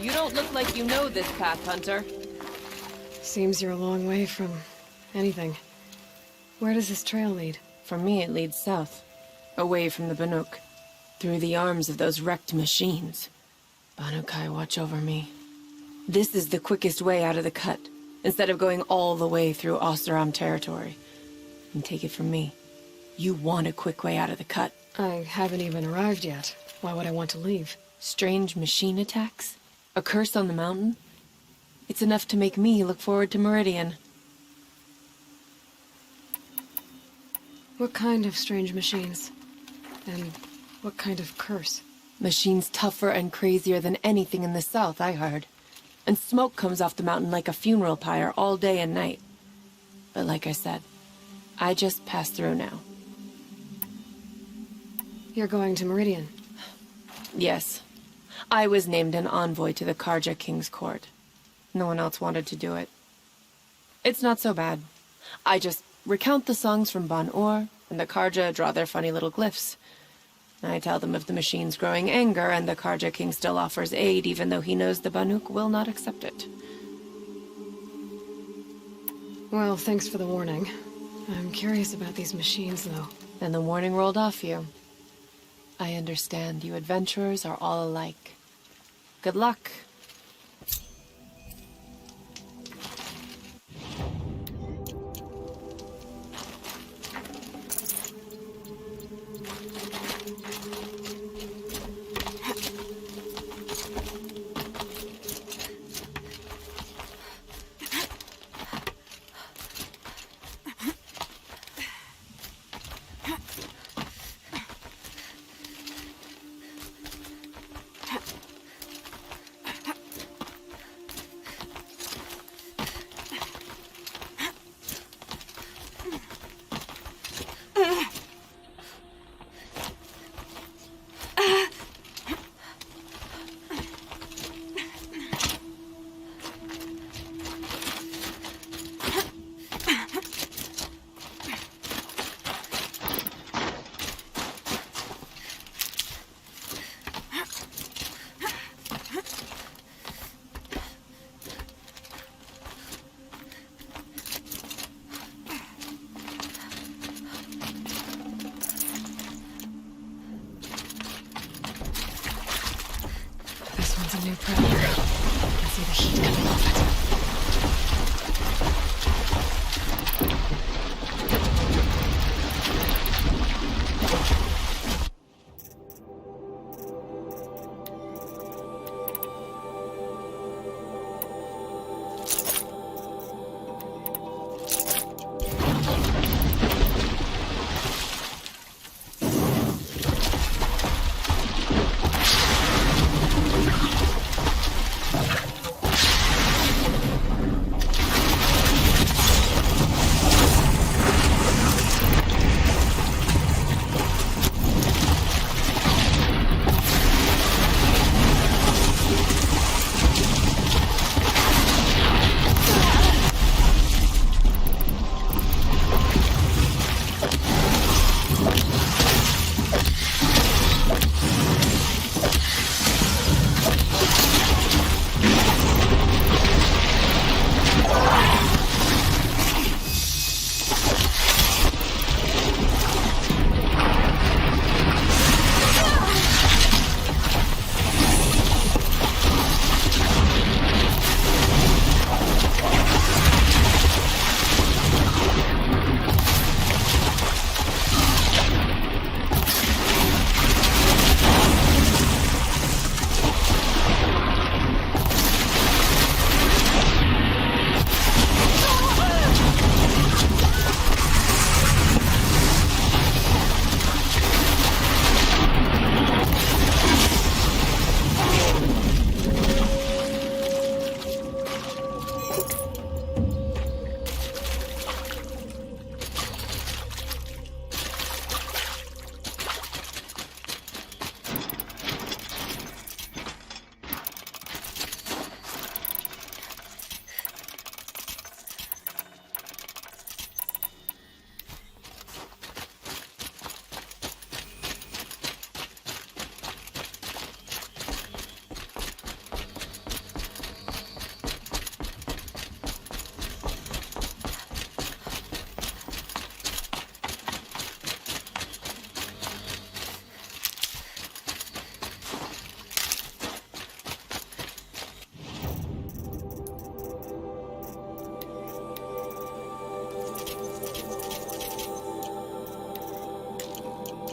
You don't look like you know this path, Hunter. Seems you're a long way from anything. Where does this trail lead? For me, it leads south. Away from the Banuk. Through the arms of those wrecked machines. Banukai, watch over me. This is the quickest way out of the cut, instead of going all the way through Oseram territory. And take it from me, you want a quick way out of the cut. I haven't even arrived yet. Why would I want to leave? Strange machine attacks? A curse on the mountain? It's enough to make me look forward to Meridian. What kind of strange machines? And what kind of curse? Machines tougher and crazier than anything in the south, I heard. And smoke comes off the mountain like a funeral pyre all day and night. But like I said, I just passed through now. You're going to Meridian? Yes. I was named an envoy to the Karja King's court. No one else wanted to do it. It's not so bad. I just recount the songs from Ban-Or, and the Karja draw their funny little glyphs. I tell them of the machine's growing anger, and the Karja King still offers aid, even though he knows the Banuk will not accept it. Well, thanks for the warning. I'm curious about these machines, though. Then the warning rolled off you. I understand you adventurers are all alike. Good luck. This one's a new predator. I can see the heat coming off it.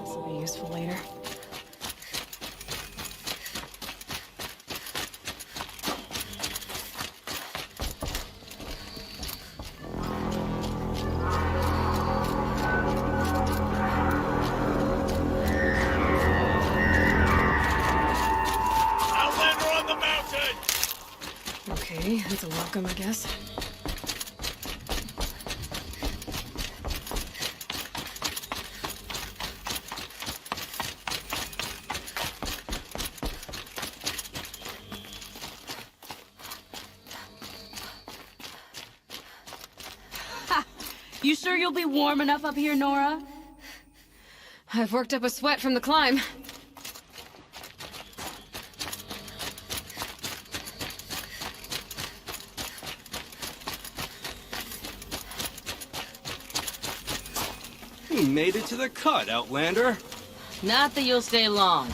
This will be useful later. Outlander on the mountain! Okay, that's a welcome, I guess. You sure you'll be warm enough up here, Nora? I've worked up a sweat from the climb. You made it to the cut, Outlander. Not that you'll stay long.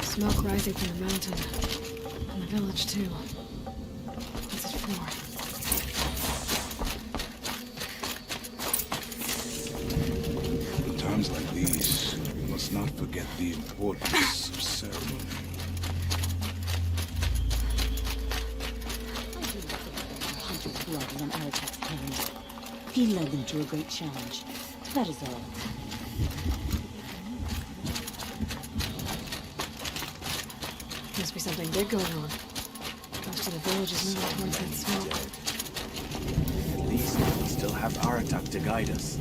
Smoke rising from the mountain. And the village, too. What's it for? In times like these, we must not forget the importance of ceremony. Hunter's blood was on Aratak's hands. He led them to a great challenge. That is all. Must be something big going on. Most of the village is moving towards that smoke. At least we still have Aratak to guide us.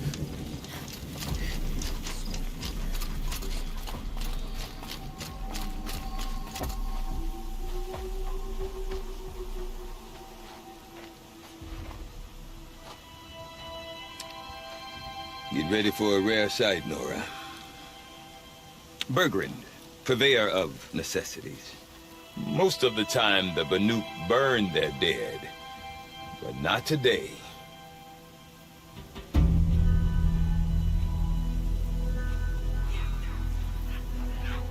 Get ready for a rare sight, Nora. Bergrand, purveyor of necessities. Most of the time, the Banuk burn their dead. But not today.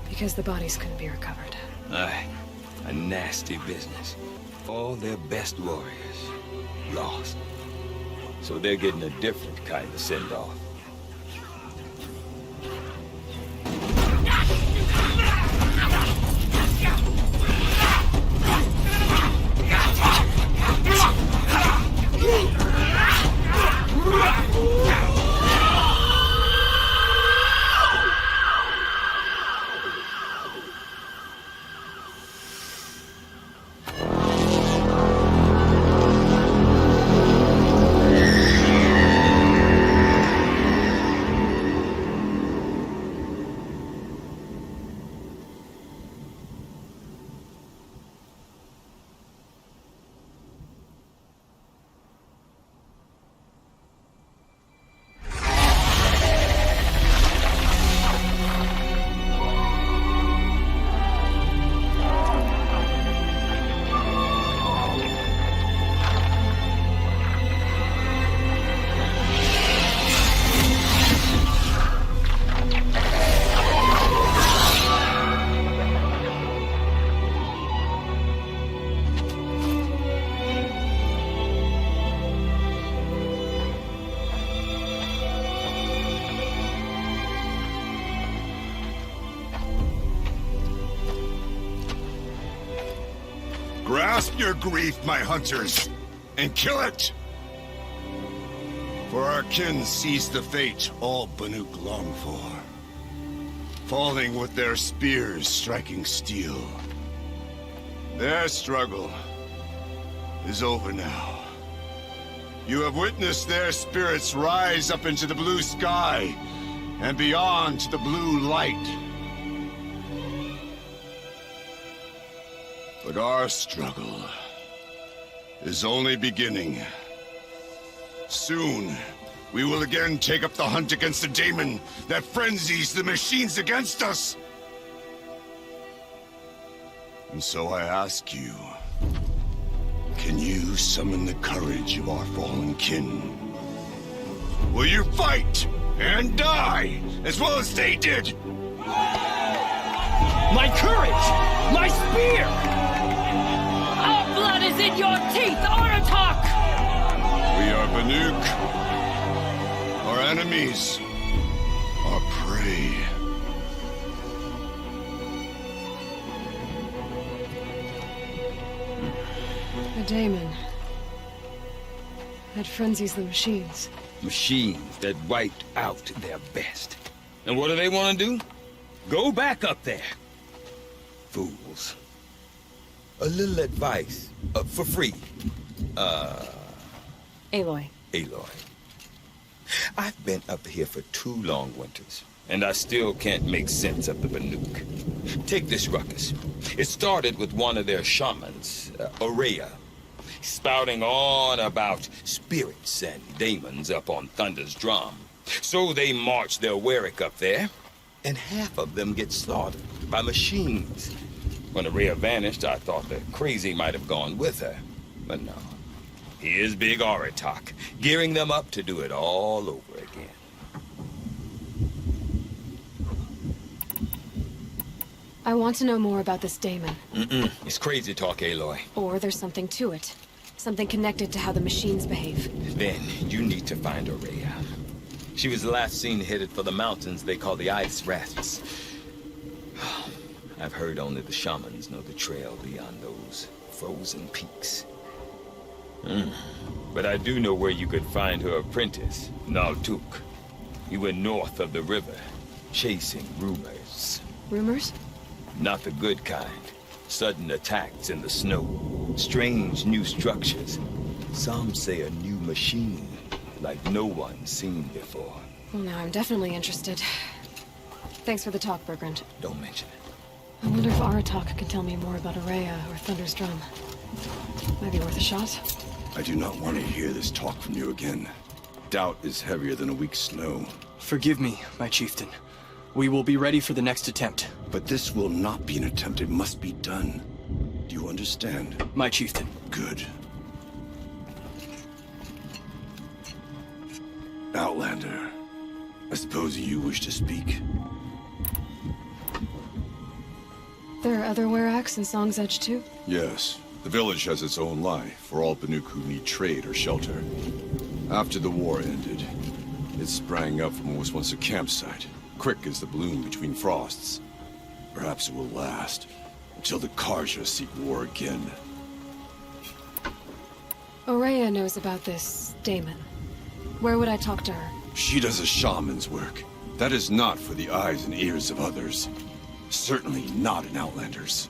Because the bodies couldn't be recovered. Aye, a nasty business. All their best warriors lost. So they're getting a different kind of send-off. Grasp your grief, my hunters, and kill it! For our kin sees the fate all Banuk long for. Falling with their spears striking steel. Their struggle is over now. You have witnessed their spirits rise up into the blue sky and beyond to the blue light. But our struggle is only beginning. Soon, we will again take up the hunt against the daemon that frenzies the machines against us. And so I ask you, can you summon the courage of our fallen kin? Will you fight and die as well as they did? My courage! My spear! Our blood is in your teeth, Aratak! We are Banuk. enemies are prey. A daemon. That frenzies the machines. Machines that wiped out their best. And what do they want to do? Go back up there. Fools. A little advice, for free. Aloy. Aloy. I've been up here for 2 long winters, and I still can't make sense of the Banuk. Take this ruckus. It started with one of their shamans, Aurea, spouting on about spirits and demons up on Thunder's drum. So they march their Warwick up there, and half of them get slaughtered by machines. When Aurea vanished, I thought the crazy might have gone with her, but no. Here's Big Aratak, gearing them up to do it all over again. I want to know more about this daemon. It's crazy talk, Aloy. Or there's something to it. Something connected to how the machines behave. Then you need to find Aurea. She was last seen headed for the mountains they call the Ice Rafts. I've heard only the shamans know the trail beyond those frozen peaks. But I do know where you could find her apprentice, Naltuk. He went north of the river, chasing rumors. Rumors? Not the good kind. Sudden attacks in the snow. Strange new structures. Some say a new machine, like no one's seen before. Well, now I'm definitely interested. Thanks for the talk, Bergrand. Don't mention it. I wonder if Aratak can tell me more about Aurea or Thunder's drum. Might be worth a shot. I do not want to hear this talk from you again. Doubt is heavier than a week's snow. Forgive me, my chieftain. We will be ready for the next attempt. But this will not be an attempt. It must be done. Do you understand? My chieftain. Good. Outlander, I suppose you wish to speak? There are other Weraks in Song's Edge too? Yes. The village has its own life for all Banuk who need trade or shelter. After the war ended, it sprang up from what was once a campsite, quick as the bloom between frosts. Perhaps it will last until the Karja seek war again. Aurea knows about this daemon. Where would I talk to her? She does a shaman's work. That is not for the eyes and ears of others. Certainly not an Outlander's.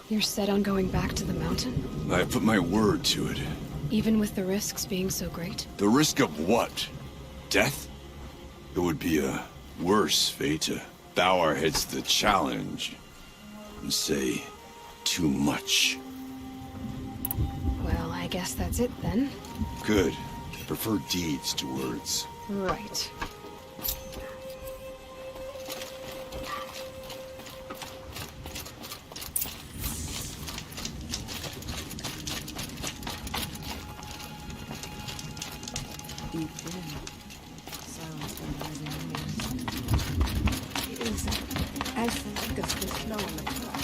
You're set on going back to the mountain? I have put my word to it. Even with the risks being so great? The risk of what? Death? It would be a worse fate to bow our heads to the challenge and say too much. Well, I guess that's it then. Good. I prefer deeds to words. Right. Deep in, silence from rising years. It is as thick as the snow on the ground.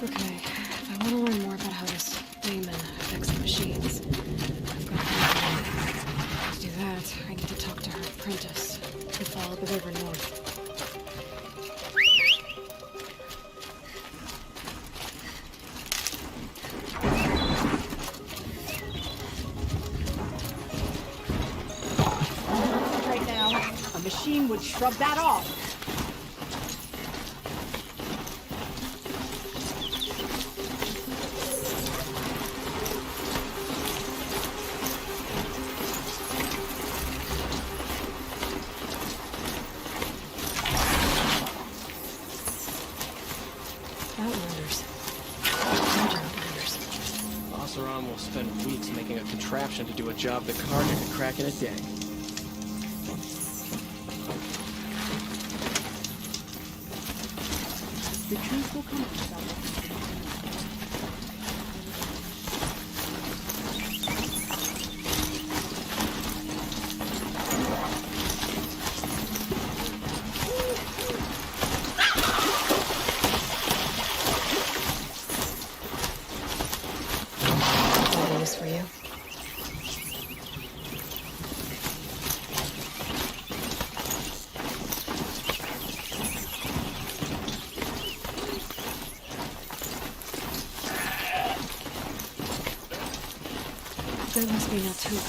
Okay, if I want to learn more about how this daemon affects the machines, I've got to do that, I need to talk to her apprentice and follow the river north. Right now, a machine would shrug that off. Outlanders. Outlanders. Osseron will spend weeks making a contraption to do a job the Karja could crack in a day. The truth will come out about what What is for you? That must be Naltuk.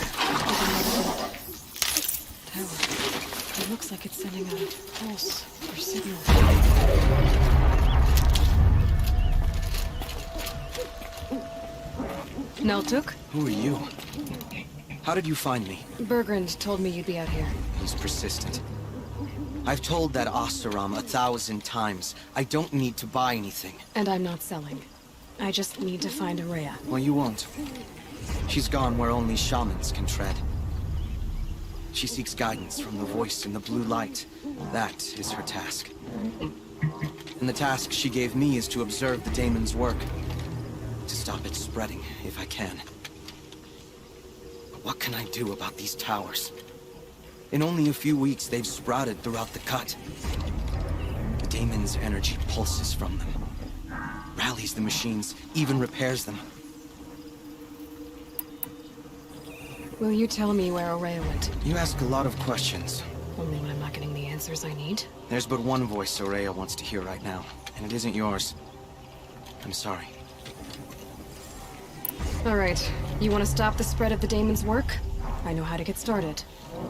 Tower. It looks like it's sending out a pulse or signal. Naltuk? Who are you? How did you find me? Bergrand told me you'd be out here. He's persistent. I've told that Oseram 1,000 times. I don't need to buy anything. And I'm not selling. I just need to find Araya. Well, you won't. She's gone where only shamans can tread. She seeks guidance from the voice in the blue light. That is her task. And the task she gave me is to observe the daemon's work. To stop it spreading, if I can. But what can I do about these towers? In only a few weeks, they've sprouted throughout the cut. The daemon's energy pulses from them. Rallies the machines, even repairs them. Will you tell me where Araya went? You ask a lot of questions. Only when I'm not getting the answers I need. There's but one voice Araya wants to hear right now, and it isn't yours. I'm sorry. All right. You want to stop the spread of the daemon's work? I know how to get started.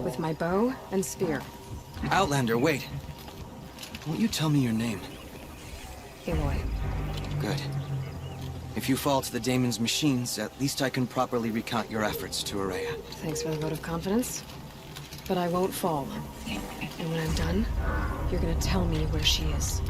With my bow and spear. Outlander, wait. Won't you tell me your name? Aloy. Good. If you fall to the daemon's machines, at least I can properly recount your efforts to Araya. Thanks for the vote of confidence. But I won't fall. And when I'm done, you're gonna tell me where she is.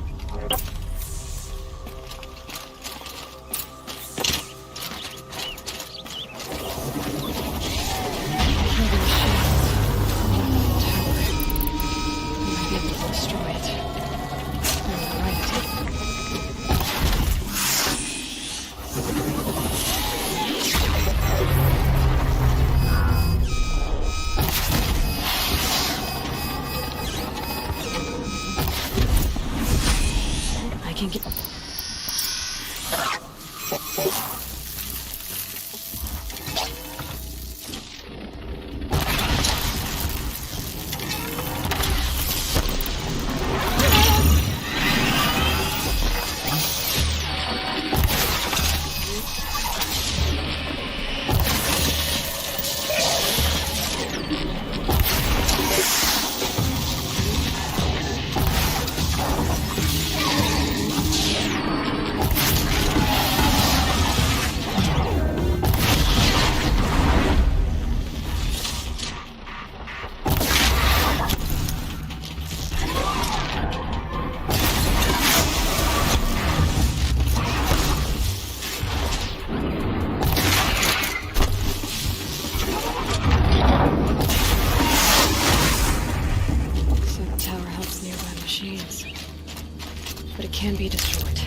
Can be destroyed.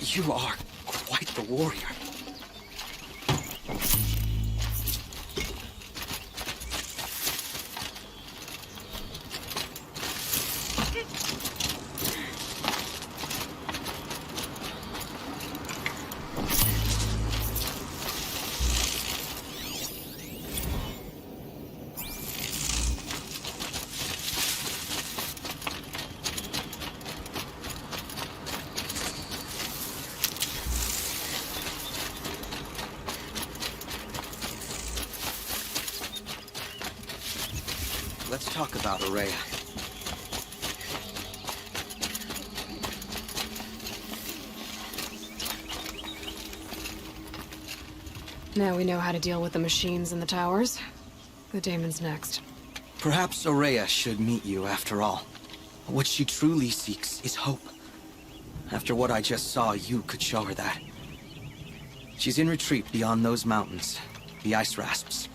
You are quite the warrior. Let's talk about Araya. Now we know how to deal with the machines and the towers. The daemon's next. Perhaps Araya should meet you after all. What she truly seeks is hope. After what I just saw, you could show her that. She's in retreat beyond those mountains, the ice rasps.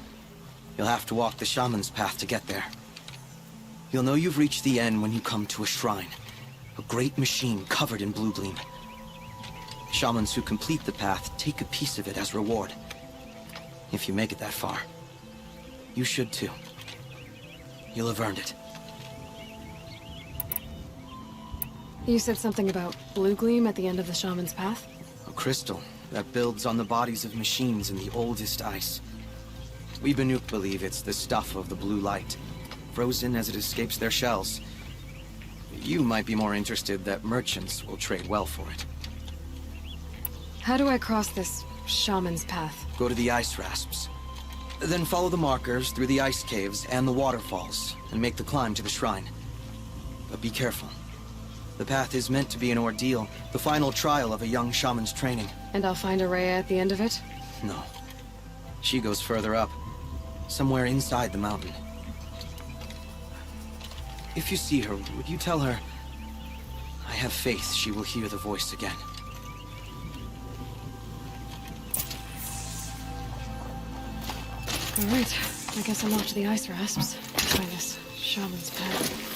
You'll have to walk the shaman's path to get there. You'll know you've reached the end when you come to a shrine. A great machine covered in blue gleam. Shamans who complete the path take a piece of it as reward. If you make it that far, you should too. You'll have earned it. You said something about blue gleam at the end of the shaman's path? A crystal that builds on the bodies of machines in the oldest ice. We Banuk believe it's the stuff of the blue light, frozen as it escapes their shells. You might be more interested that merchants will trade well for it. How do I cross this shaman's path? Go to the ice rasps. Then follow the markers through the ice caves and the waterfalls, and make the climb to the shrine. But be careful. The path is meant to be an ordeal, the final trial of a young shaman's training. And I'll find Araya at the end of it? No. She goes further up, somewhere inside the mountain. If you see her, would you tell her, I have faith she will hear the voice again. Alright, I guess I'm off to the ice rasps. Find this shaman's path.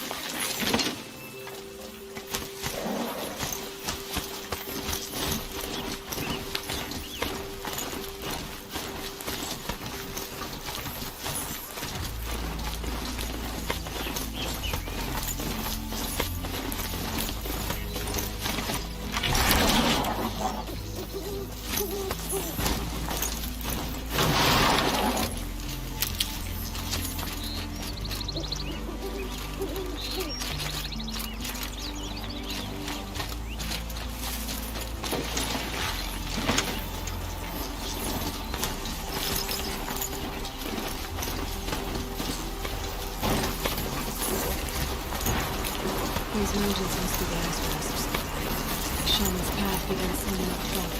These mountains must be the ice rasps. The shaman's path begins somewhere up above.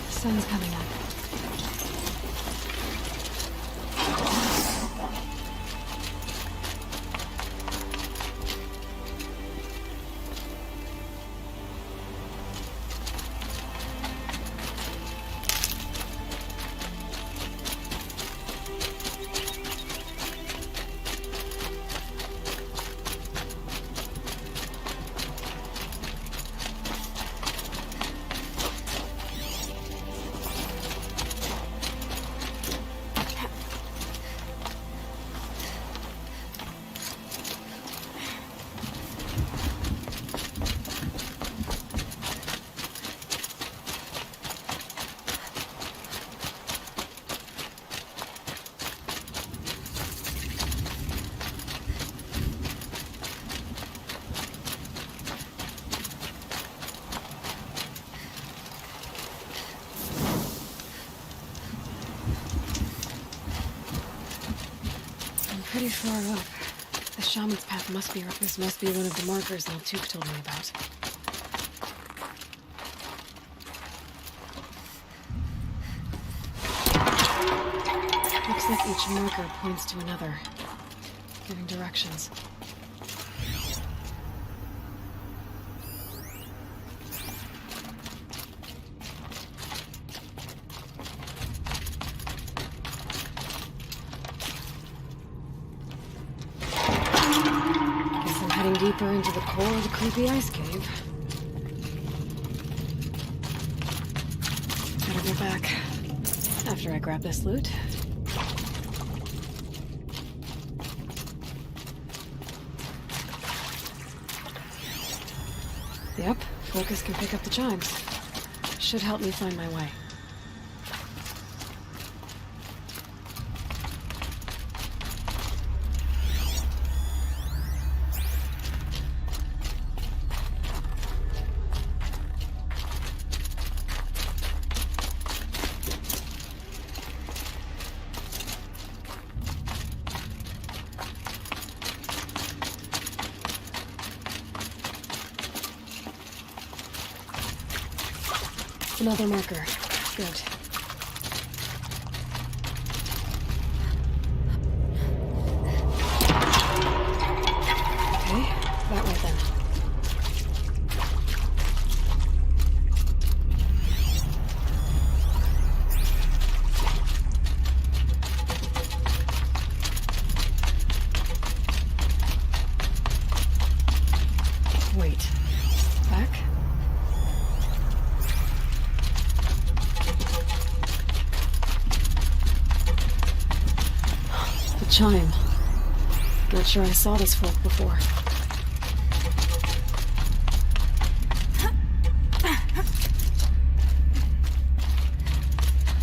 The sun's coming up. Pretty far up. The shaman's path must be up. This must be one of the markers Altuk told me about. Looks like each marker points to another, giving directions. Heading deeper into the core of the creepy ice cave. Gotta go back after I grab this loot. Yep, focus can pick up the chimes. Should help me find my way. Another marker. Good. Okay, that way then. Wait. Back? Chime. Not sure I saw this folk before.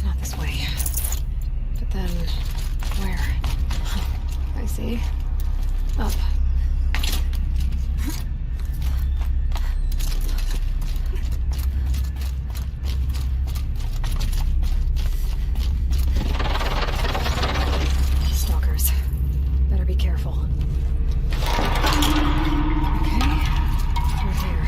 Not this way. But then, where? I see. Up. Stalkers. Better be careful. Okay. We're here.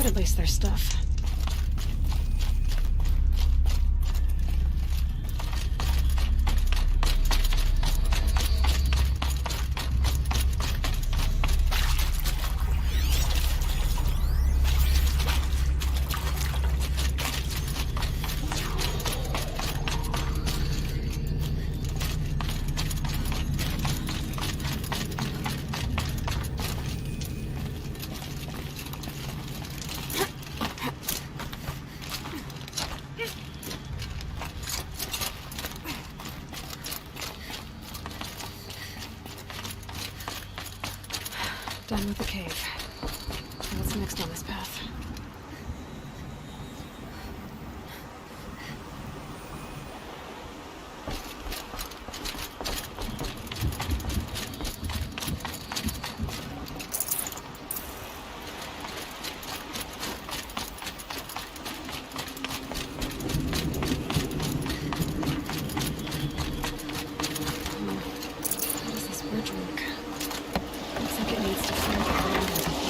At least there's stuff. Done with the cave. What's next on this path? How does this bridge work? Looks like it needs to float around until now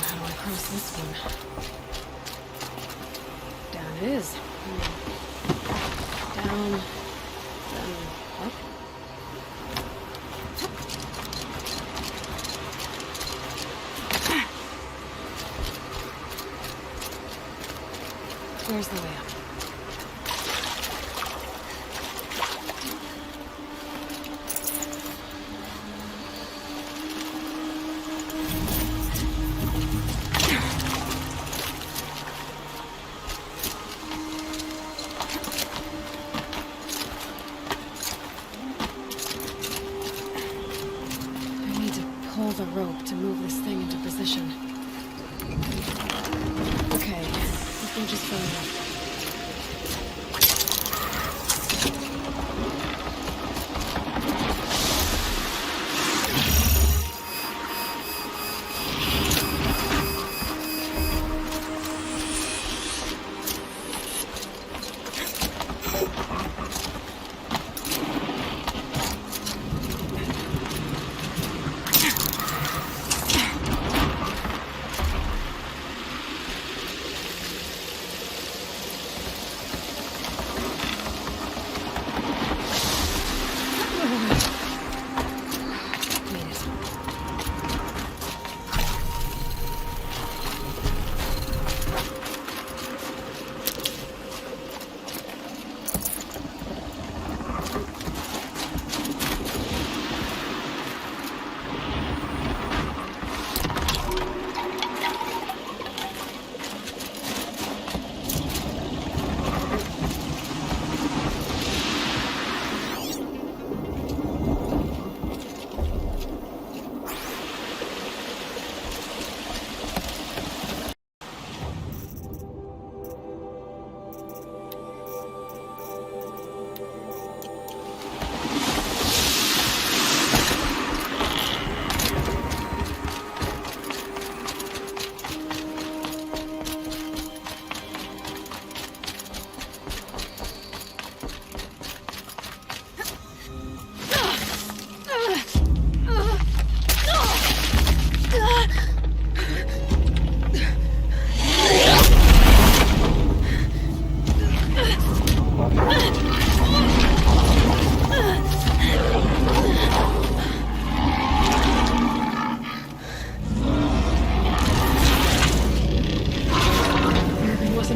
how do I cross this one? Down it is. Down, then up. Where's the way up? position. Okay, this bridge is filling up.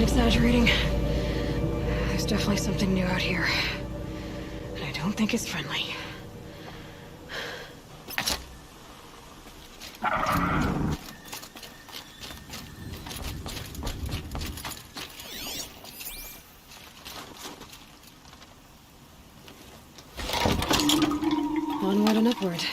Exaggerating. There's definitely something new out here. And I don't think it's friendly. Onward and upward.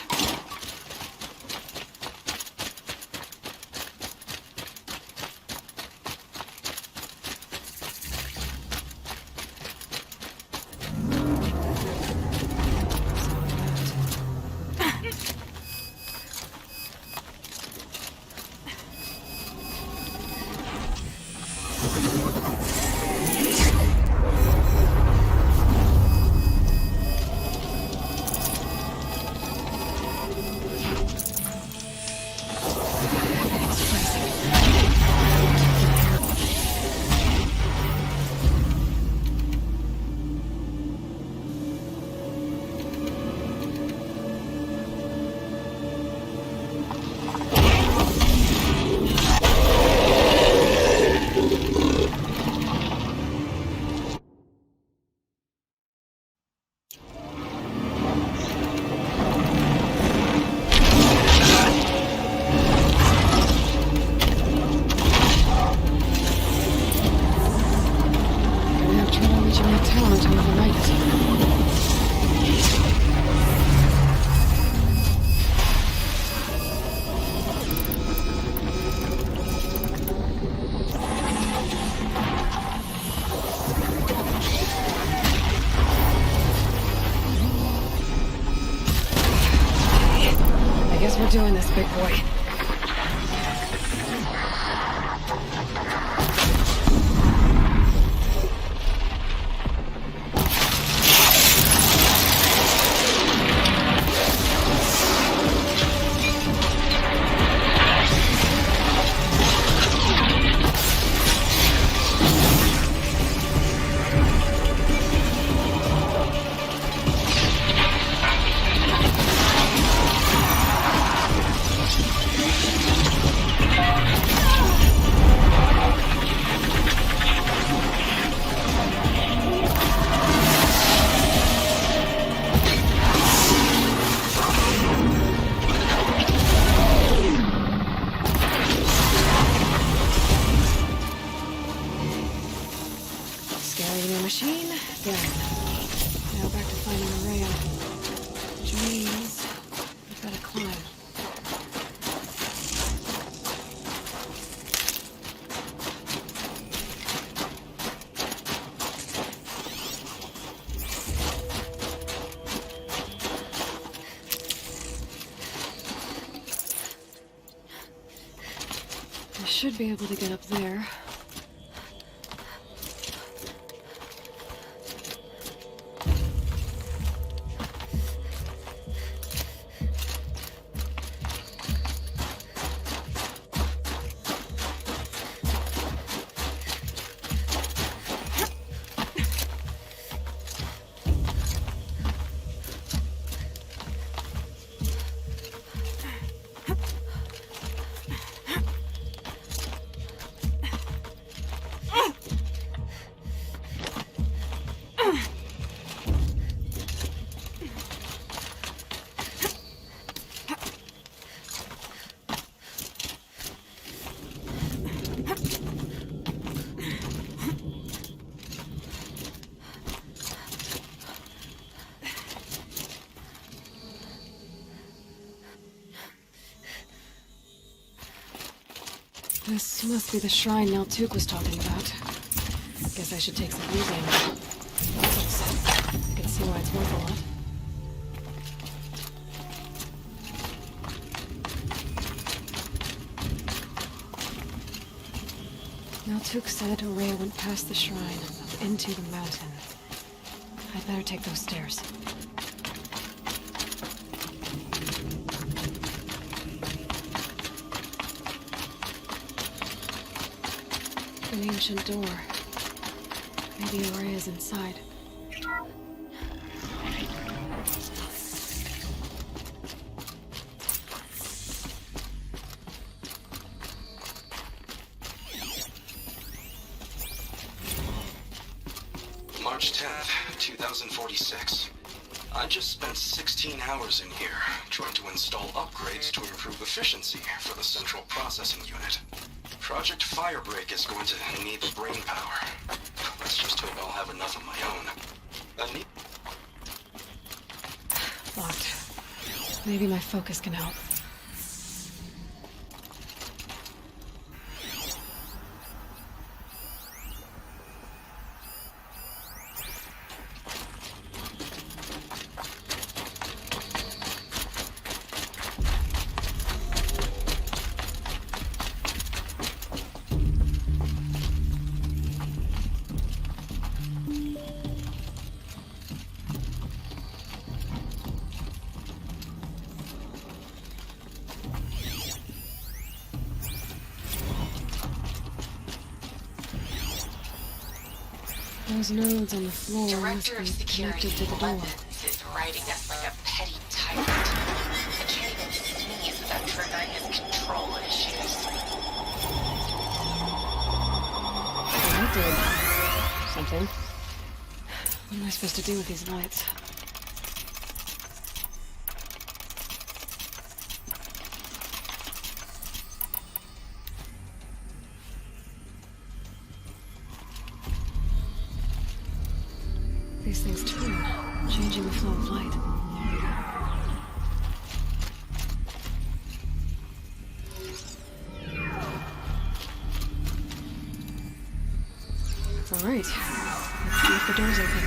We're doing this, big boy. Machine down. Now back to finding Araya. Which means we've got to climb. I should be able to get up there. This must be the shrine Naltuk was talking about. Guess I should take some reading. I can see why it's worth a lot. Naltuk said Araya went past the shrine, up into the mountain. I'd better take those stairs. An ancient door. Maybe Araya's inside. March 10th, 2046. I just spent 16 hours in here, trying to install upgrades to improve efficiency for the central processing unit. Project Firebreak is going to need the brain power. Let's just hope I'll have enough of my own. Locked. Maybe my focus can help. Those nodes on the floor Director of must be Security connected to the door. Weapons is writing us like a petty tyrant. I can't even sneeze without triggering his control issues. That did something. What am I supposed to do with these lights? These things turn, changing the flow of light. All right, let's see if the door's open.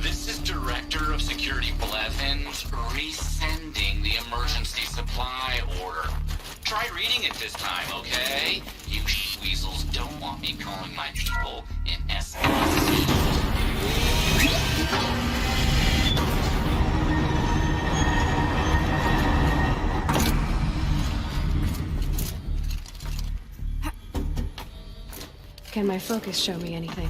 This is Director of Security Blevins resending the emergency supply order. Try reading it this time, okay? You weasels don't want me calling my people in SLC. Can my focus show me anything?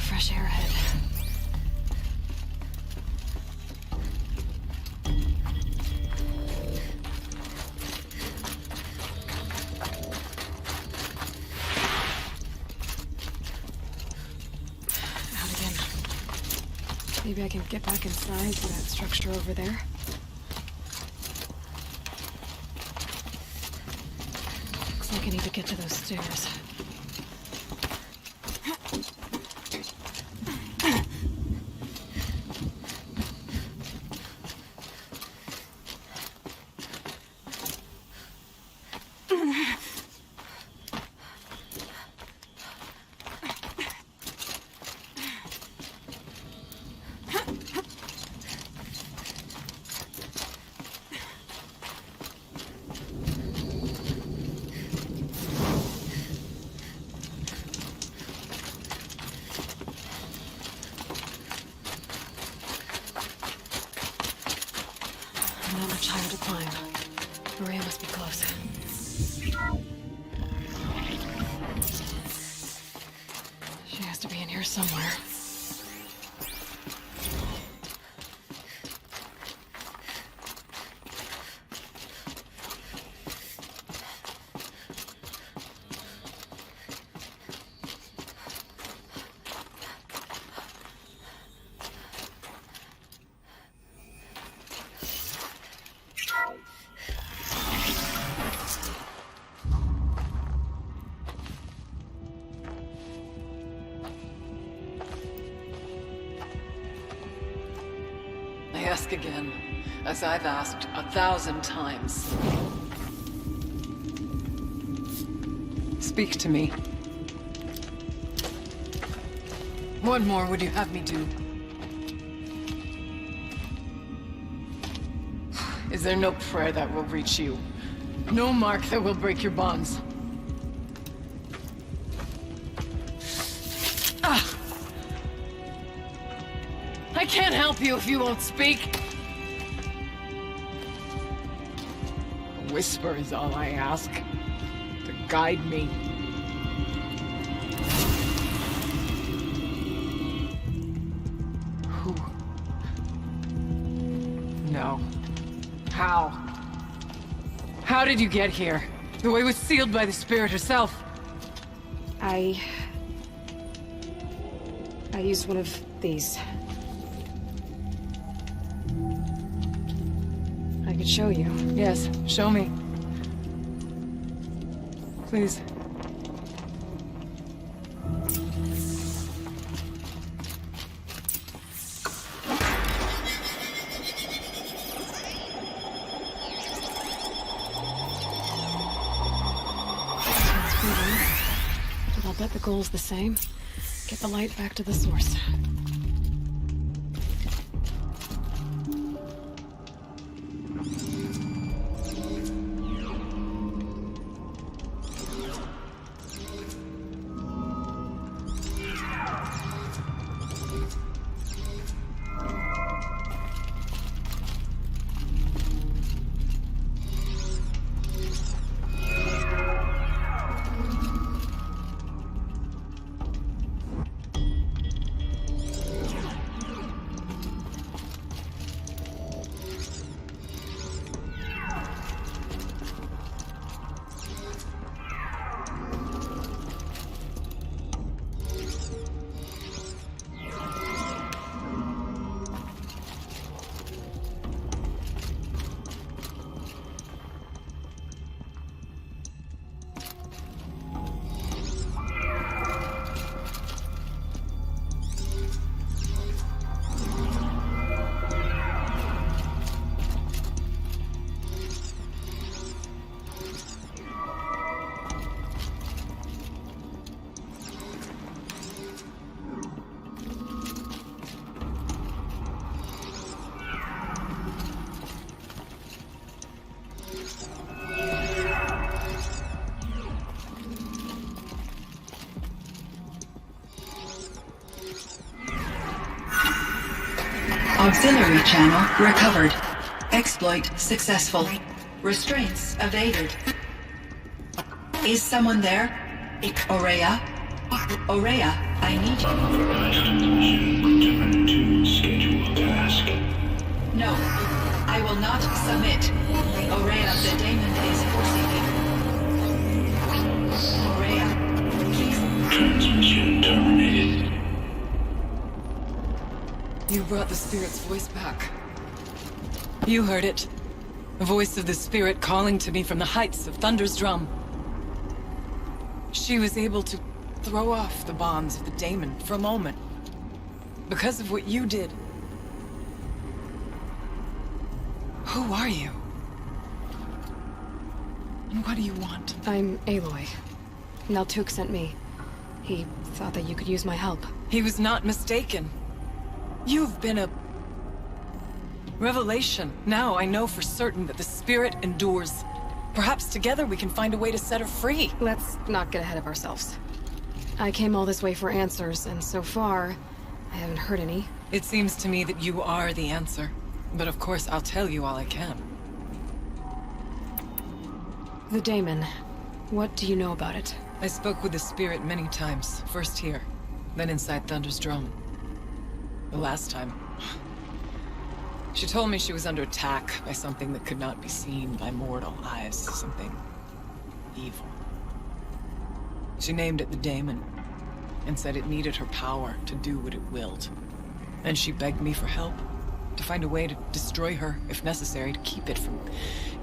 Fresh air ahead. Maybe I can get back inside to that structure over there. Looks like I need to get to those stairs. Not much higher to climb. Maria must be close. She has to be in here somewhere. I ask again, as I've asked 1,000 times. Speak to me. What more would you have me do? Is there no prayer that will reach you? No mark that will break your bonds? I can't help you if you won't speak. A whisper is all I ask, to guide me. Who? No. How? How did you get here? The way was sealed by the spirit herself. I used one of these. I could show you. Yes, show me. Please. But I'll bet the goal's the same. Get the light back to the source. Auxiliary channel recovered. Exploit successful. Restraints evaded. Is someone there? Aurea? Aurea, I need you. Return to scheduled task. No, I will not submit. Aurea, the daemon is forcing me. Aurea, please. Transmission terminated. You... brought the spirit's voice back. You heard it. The voice of the spirit calling to me from the heights of Thunder's drum. She was able to throw off the bonds of the daemon for a moment. Because of what you did. Who are you? And what do you want? I'm Aloy. Naltuk sent me. He thought that you could use my help. He was not mistaken. You've been a revelation. Now I know for certain that the spirit endures. Perhaps together we can find a way to set her free. Let's not get ahead of ourselves. I came all this way for answers, and so far, I haven't heard any. It seems to me that you are the answer. But of course, I'll tell you all I can. The daemon. What do you know about it? I spoke with the spirit many times. First here, then inside Thunder's drum. The last time, she told me she was under attack by something that could not be seen by mortal eyes. Something evil. She named it the daemon, and said it needed her power to do what it willed. And she begged me for help, to find a way to destroy her, if necessary, to keep it from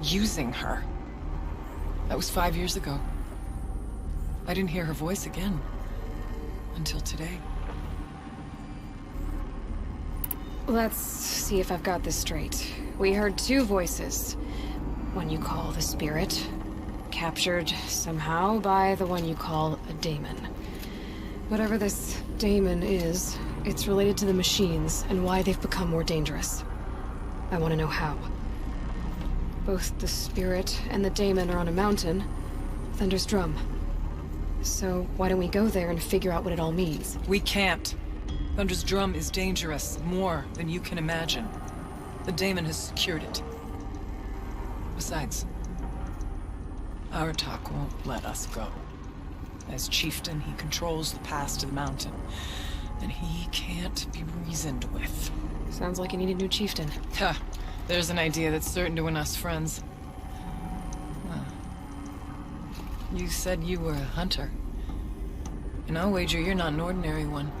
using her. That was 5 years ago. I didn't hear her voice again. Until today. Let's see if I've got this straight. We heard two voices. One you call the spirit, captured somehow by the one you call a daemon. Whatever this daemon is, it's related to the machines and why they've become more dangerous. I want to know how. Both the spirit and the daemon are on a mountain, Thunder's drum. So why don't we go there and figure out what it all means? We can't. Thunder's drum is dangerous, more than you can imagine. The daemon has secured it. Besides, Aratak won't let us go. As chieftain, he controls the pass to the mountain, and he can't be reasoned with. Sounds like you need a new chieftain. Ha! There's an idea that's certain to win us friends. Well, you said you were a hunter. And I'll wager you're not an ordinary one.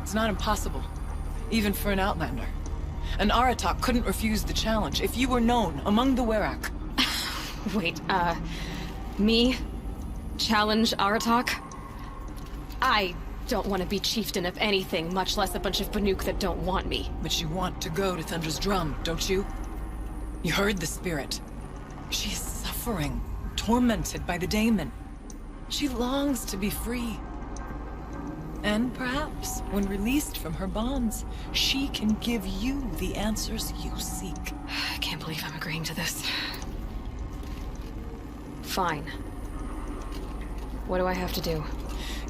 It's not impossible, even for an outlander. And Aratak couldn't refuse the challenge if you were known among the Werak. Wait, me? Challenge Aratak? I don't want to be chieftain of anything, much less a bunch of Banuk that don't want me. But you want to go to Thunder's drum, don't you? You heard the spirit. She is suffering, tormented by the daemon. She longs to be free. And perhaps, when released from her bonds, she can give you the answers you seek. I can't believe I'm agreeing to this. Fine. What do I have to do?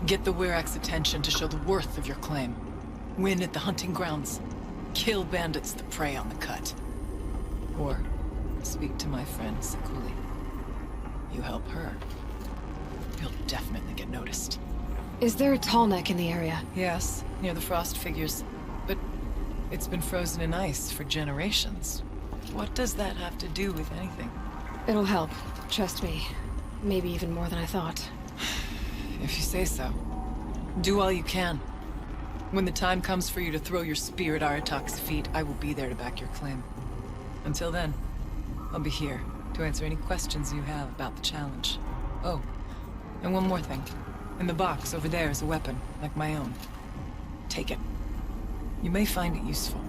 Get the Werak's attention to show the worth of your claim. Win at the hunting grounds. Kill bandits that prey on the cut. Or speak to my friend Sekuli. You help her, you'll definitely get noticed. Is there a tall neck in the area? Yes, near the frost figures. But it's been frozen in ice for generations. What does that have to do with anything? It'll help. Trust me. Maybe even more than I thought. If you say so. Do all you can. When the time comes for you to throw your spear at Aratak's feet, I will be there to back your claim. Until then, I'll be here to answer any questions you have about the challenge. Oh, and one more thing. In the box over there is a weapon, like my own. Take it. You may find it useful.